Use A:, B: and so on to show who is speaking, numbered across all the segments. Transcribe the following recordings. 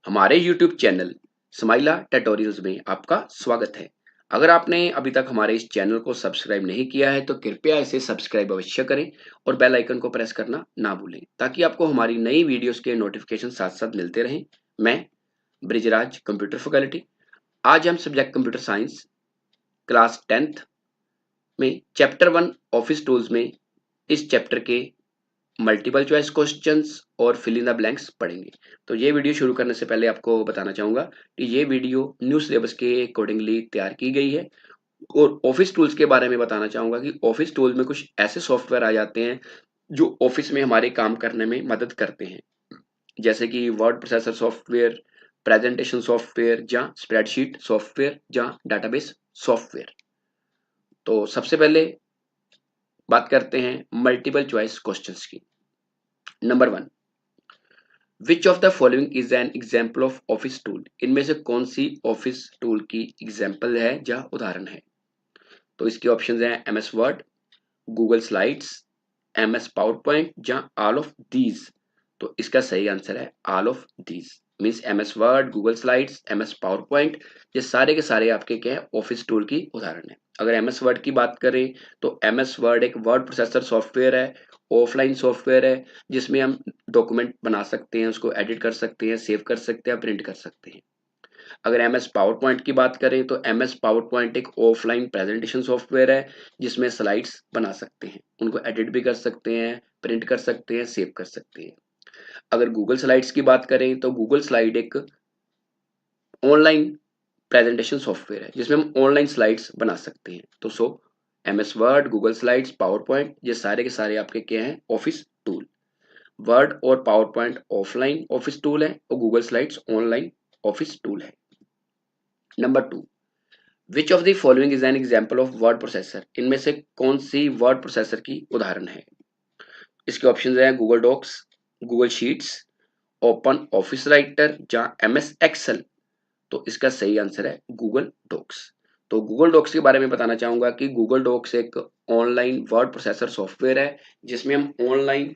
A: हमारे YouTube channel स्माइला tutorials में आपका स्वागत है। अगर आपने अभी तक हमारे इस चैनल को सब्सक्राइब नहीं किया है तो कृपया इसे सब्सक्राइब अवश्य करें और बेल आइकन को प्रेस करना ना भूलें ताकि आपको हमारी नई वीडियोस के नोटिफिकेशन साथ साथ मिलते रहें। मैं ब्रिजराज कंप्यूटर फैकल्टी। आज हम subject computer science class 10th में चैप्टर 1 ऑफिस टूल्स में इस चैप्टर के मल्टीपल चॉइस क्वेश्चंस और फिल इन द ब्लैंक्स पढ़ेंगे। तो ये वीडियो शुरू करने से पहले आपको बताना चाहूँगा कि ये वीडियो न्यू सिलेबस के अकॉर्डिंगली तैयार की गई है और ऑफिस टूल्स के बारे में बताना चाहूँगा कि ऑफिस टूल्स में कुछ ऐसे सॉफ्टवेयर आ जाते हैं जो ऑफिस में हमारे काम करने में मदद करते हैं, जैसे कि word processor software, presentation software या स्प्रेडशीट सॉफ्टवेयर या डाटाबेस सॉफ्टवेयर। तो सबसे पहले बात करते हैं मल्टीपल चॉइस क्वेश्चंस की। Number 1, which of the following is an example of office tool? इनमें से कौन सी ऑफिस टूल की एग्जाम्पल है या उदाहरण है? तो इसके ऑप्शंस हैं MS Word, Google slides, MS power point या ऑल ऑफ दीज। तो इसका सही आंसर है all of these. Means MS Word, Google slides, MS power point, ये सारे के सारे आपके क्या है, ऑफिस टूल की उदाहरण है। अगर एमएस वर्ड की बात करें तो एमएस वर्ड एक वर्ड प्रोसेसर सॉफ्टवेयर है, ऑफलाइन सॉफ्टवेयर है, जिसमें हम डॉक्यूमेंट बना सकते हैं, उसको एडिट कर सकते हैं, सेव कर सकते हैं, प्रिंट कर सकते हैं। अगर एमएस पावर पॉइंट की बात करें तो एमएस पावर पॉइंट एक ऑफलाइन प्रेजेंटेशन सॉफ्टवेयर है जिसमें स्लाइड्स बना सकते हैं, उनको एडिट भी कर सकते हैं, प्रिंट कर सकते हैं, सेव कर सकते हैं। अगर गूगल स्लाइड्स की बात करें तो गूगल स्लाइड एक ऑनलाइन प्रेजेंटेशन सॉफ्टवेयर है जिसमें हम ऑनलाइन स्लाइड्स बना सकते हैं। तो MS Word, Google slides, power point, ये सारे के सारे आपके क्या हैं, ऑफिस टूल। वर्ड और power point offline office tool है और Google slides online office tool है। Number 2, which of the following is an example of word processor? इनमें से कौन सी वर्ड प्रोसेसर की उदाहरण है? इसके ऑप्शन हैं Google Docs, Google Sheets, OpenOffice Writer या एमएस एक्सेल। तो इसका सही आंसर है गूगल डॉक्स। तो गूगल डॉक्स के बारे में बताना चाहूंगा कि गूगल डॉक्स एक ऑनलाइन वर्ड प्रोसेसर सॉफ्टवेयर है जिसमें हम ऑनलाइन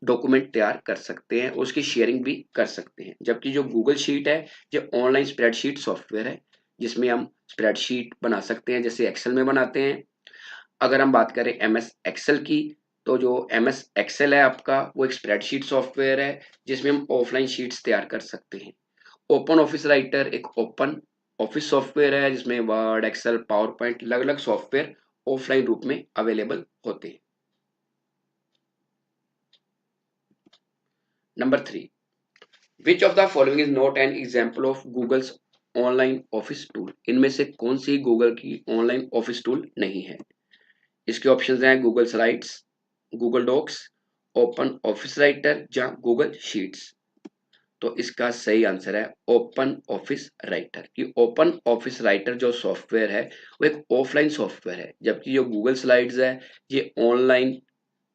A: डॉक्यूमेंट तैयार कर सकते हैं, उसकी शेयरिंग भी कर सकते हैं। जबकि जो गूगल शीट है ये ऑनलाइन स्प्रेडशीट सॉफ्टवेयर है जिसमें हम स्प्रेडशीट बना सकते हैं जैसे एक्सेल में बनाते हैं। अगर हम बात करें एमएस एक्सेल की तो जो एमएस एक्सेल है आपका वो एक स्प्रेडशीट सॉफ्टवेयर है जिसमें हम ऑफलाइन शीट्स तैयार कर सकते हैं। ओपन ऑफिस राइटर एक ओपन ऑफिस सॉफ्टवेयर है जिसमें वर्ड, एक्सेल, पावर पॉइंट, अलग अलग सॉफ्टवेयर ऑफलाइन रूप में अवेलेबल होते हैं। Number 3, which of the following is not an example of Google's online office tool? इनमें से कौन सी गूगल की ऑनलाइन ऑफिस टूल नहीं है? इसके ऑप्शंस हैं Google Slides, Google Docs, OpenOffice Writer या गूगल शीट्स। तो इसका सही आंसर है ओपन ऑफिस राइटर। कि ओपन ऑफिस राइटर जो सॉफ्टवेयर है वो एक ऑफलाइन सॉफ्टवेयर है, जबकि जो गूगल स्लाइड्स है ये ऑनलाइन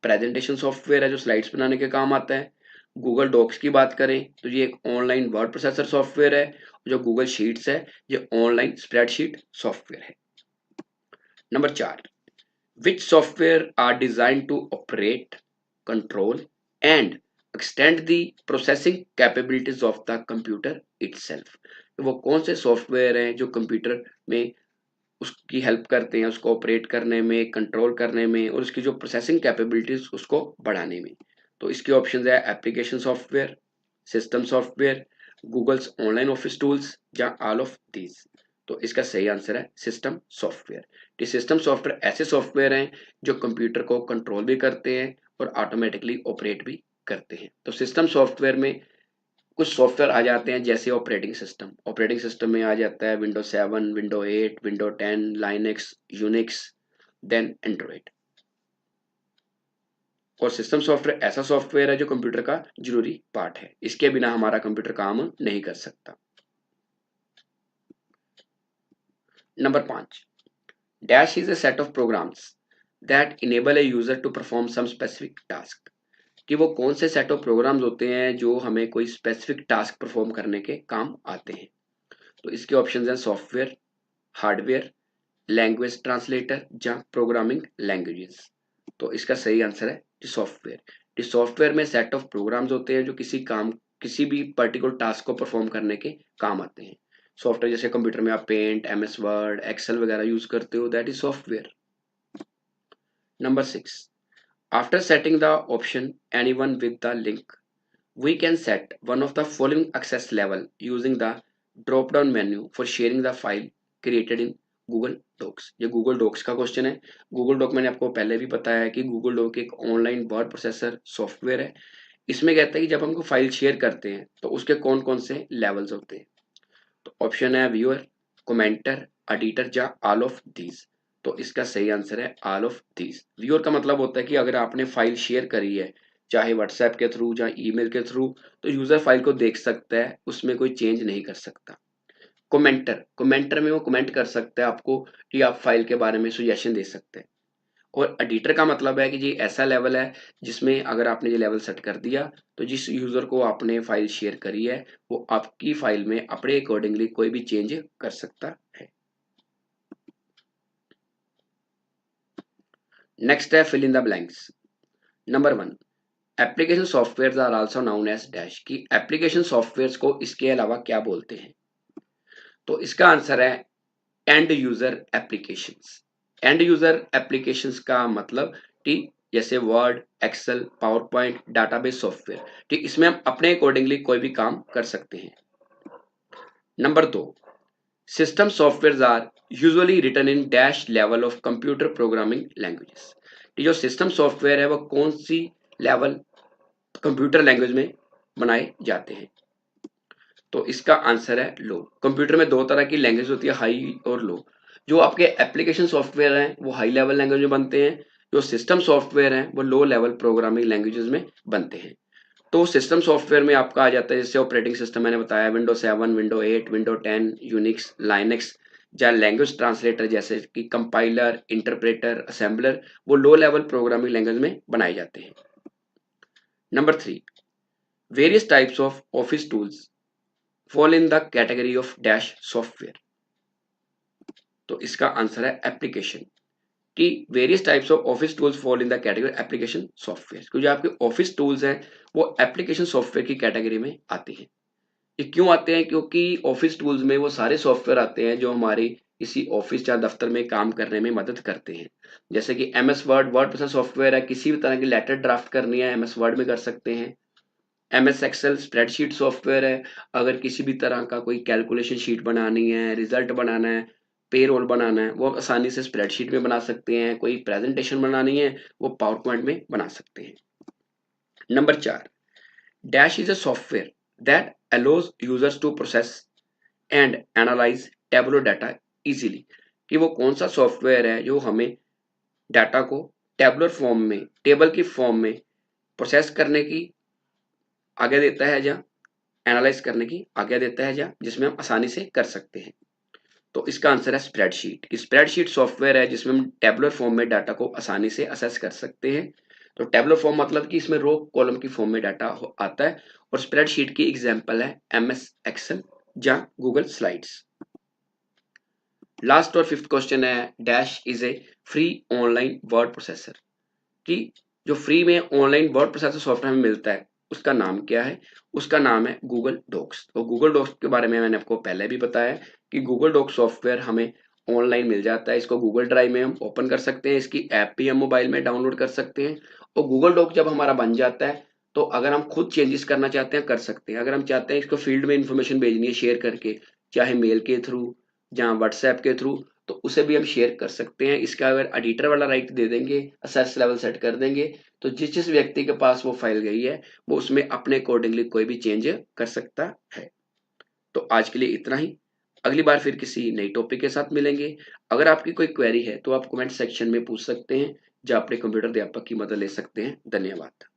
A: प्रेजेंटेशन सॉफ्टवेयर है जो स्लाइड्स बनाने के काम आता है। गूगल डॉक्स की बात करें तो ये एक ऑनलाइन वर्ड प्रोसेसर सॉफ्टवेयर है। जो गूगल शीट्स है ये ऑनलाइन स्प्रेडशीट सॉफ्टवेयर है। Number 4, which software are designed to operate, control and extend the processing capabilities of the computer itself? तो वो कौन से सॉफ्टवेयर हैं जो कंप्यूटर में उसकी हेल्प करते हैं, उसको ऑपरेट करने में, कंट्रोल करने में और उसकी जो प्रोसेसिंग कैपेबिलिटीज उसको बढ़ाने में? तो इसके ऑप्शंस है application software, system software, Google's online office tools या ऑल ऑफ दीज। तो इसका सही आंसर है सिस्टम सॉफ्टवेयर। ये सिस्टम सॉफ्टवेयर ऐसे सॉफ्टवेयर हैं जो कंप्यूटर को कंट्रोल भी करते हैं और ऑटोमेटिकली ऑपरेट भी करते हैं। तो सिस्टम सॉफ्टवेयर में कुछ सॉफ्टवेयर आ जाते हैं जैसे ऑपरेटिंग सिस्टम में आ जाता है window 7, window 8, window 10, Linux, Unix, then Android. और सिस्टम सॉफ्टवेयर ऐसा सॉफ्टवेयर है जो कंप्यूटर का जरूरी पार्ट है, इसके बिना हमारा कंप्यूटर काम नहीं कर सकता। Number 5, dash is a set of programs that enable a user to perform some specific task. कि वो कौन से सेट ऑफ प्रोग्राम्स होते हैं जो हमें कोई स्पेसिफिक टास्क परफॉर्म करने के काम आते हैं? तो इसके ऑप्शंस हैं सॉफ्टवेयर, हार्डवेयर, लैंग्वेज ट्रांसलेटर या प्रोग्रामिंग लैंग्वेजेस। तो इसका सही आंसर है सॉफ्टवेयर। इस सॉफ्टवेयर में सेट ऑफ प्रोग्राम्स होते हैं जो किसी काम किसी भी पर्टिकुलर टास्क को परफॉर्म करने के काम आते हैं। सॉफ्टवेयर जैसे कंप्यूटर में आप पेंट, MS वर्ड, एक्सेल वगैरह यूज करते हो, that is software. Number 6, after setting the option anyone with the link, we can set one of the following access level using the drop down menu for sharing the file created in Google Docs। ये Google Docs का question है। Google Doc मैंने आपको पहले भी बताया है कि Google Doc एक ऑनलाइन वर्ड प्रोसेसर सॉफ्टवेयर है। इसमें कहता है कि जब हमको फाइल शेयर करते हैं तो उसके कौन कौन से लेवल्स होते हैं। तो ऑप्शन है व्यूअर, कमेंटर, एडिटर या ऑल ऑफ दीज। तो इसका सही आंसर है ऑल ऑफ दीज। व्यूअर का मतलब होता है कि अगर आपने फाइल शेयर करी है चाहे व्हाट्सएप के थ्रू या ईमेल के थ्रू, तो यूजर फाइल को देख सकता है, उसमें कोई चेंज नहीं कर सकता। कमेंटर में वो कमेंट कर सकता है आपको कि आप फाइल के बारे में सुजेशन दे सकते हैं। और एडिटर का मतलब है कि जी ऐसा लेवल है जिसमें अगर आपने ये लेवल सेट कर दिया तो जिस यूजर को आपने फाइल शेयर करी है वो आपकी फाइल में अपने अकॉर्डिंगली कोई भी चेंज कर सकता है। नेक्स्ट है fill in the blanks. Number 1, application software are also known as dash, की एप्लीकेशन सॉफ्टवेयर को इसके अलावा क्या बोलते हैं। तो इसका आंसर है end user applications. End user applications का मतलब ठीक जैसे Word, Excel, PowerPoint, database software, ठीक इसमें हम अपने अकॉर्डिंगली कोई भी काम कर सकते हैं। Number 2, system software are usually written in dash level of computer programming languages. जो सिस्टम सॉफ्टवेयर है वो कौन सी लेवल कंप्यूटर लैंग्वेज में बनाए जाते हैं। तो इसका आंसर है लो। कंप्यूटर में दो तरह की लैंग्वेज होती है, हाई और लो। जो आपके एप्लीकेशन सॉफ्टवेयर हैं वो हाई लेवल लैंग्वेज में बनते हैं, जो सिस्टम सॉफ्टवेयर हैं वो लो लेवल प्रोग्रामिंग लैंग्वेजेस में बनते हैं। तो सिस्टम सॉफ्टवेयर में आपका आ जाता है जैसे ऑपरेटिंग सिस्टम मैंने बताया, window 7, window 8, window 10, Unix, Linux, या लैंग्वेज ट्रांसलेटर जैसे कि कंपाइलर, इंटरप्रेटर, असेंबलर, वो लो लेवल प्रोग्रामिंग लैंग्वेज में बनाए जाते हैं। Number 3, various types of office tools fall in the category of dash software। तो इसका आंसर है एप्लीकेशन, कि various types of office tools fall in the category application software. क्योंकि आपके ऑफिस टूल्स हैं वो एप्लीकेशन सॉफ्टवेयर की कैटेगरी में आते हैं। ये क्यों आते हैं, क्योंकि ऑफिस टूल्स में वो सारे सॉफ्टवेयर आते हैं जो हमारी किसी ऑफिस या दफ्तर में काम करने में मदद करते हैं। जैसे कि MS word word process software है, किसी भी तरह की लेटर ड्राफ्ट करनी है MS वर्ड में कर सकते हैं। MS एक्सेल स्प्रेडशीट सॉफ्टवेयर है, अगर किसी भी तरह का कोई कैलकुलेशन शीट बनानी है, रिजल्ट बनाना है, पे रोल बनाना है, वो आसानी से स्प्रेडशीट में बना सकते हैं। कोई प्रेजेंटेशन बनानी है वो पावर पॉइंट में बना सकते हैं। Number 4, dash is a software that allows users to process and analyse tabular data easily. कि वो कौन सा सॉफ्टवेयर है जो हमें डाटा को टेबुलर फॉर्म में, टेबल की फॉर्म में प्रोसेस करने की आज्ञा देता है या एनालाइज करने की आज्ञा देता है, या जिसमें हम आसानी से कर सकते हैं। तो इसका आंसर है स्प्रेडशीट। स्प्रेडशीट सॉफ्टवेयर है जिसमें हम टेबुलर फॉर्म में डाटा को आसानी से असेस कर सकते हैं। तो टेबुलर फॉर्म मतलब कि इसमें रो कॉलम की फॉर्म में डाटा आता है, और स्प्रेडशीट की एग्जांपल है MS एक्सेल या गूगल स्लाइड्स। लास्ट और 5th क्वेश्चन है dash is a free online word processor. कि जो फ्री में ऑनलाइन वर्ड प्रोसेसर सॉफ्टवेयर हमें मिलता है उसका नाम क्या है। उसका नाम है गूगल डॉक्स। तो गूगल डॉक्स के बारे में मैंने आपको पहले भी बताया कि गूगल डॉक्स सॉफ्टवेयर हमें ऑनलाइन मिल जाता है। इसको गूगल ड्राइव में हम ओपन कर सकते हैं, इसकी ऐप भी हम मोबाइल में डाउनलोड कर सकते हैं। और गूगल डॉक जब हमारा बन जाता है तो अगर हम खुद चेंजेस करना चाहते हैं कर सकते हैं। अगर हम चाहते हैं इसको फील्ड में इंफॉर्मेशन भेजनी है शेयर करके, चाहे मेल के थ्रू या व्हाट्सएप के थ्रू, तो उसे भी हम शेयर कर सकते हैं। इसका अगर एडिटर वाला राइट दे देंगे, असेस लेवल सेट कर देंगे, तो जिस जिस व्यक्ति के पास वो फाइल गई है वो उसमें अपने अकॉर्डिंगली कोई भी चेंज कर सकता है। तो आज के लिए इतना ही, अगली बार फिर किसी नई टॉपिक के साथ मिलेंगे। अगर आपकी कोई क्वेरी है तो आप कमेंट सेक्शन में पूछ सकते हैं, या अपने कंप्यूटर अध्यापक की मदद ले सकते हैं। धन्यवाद।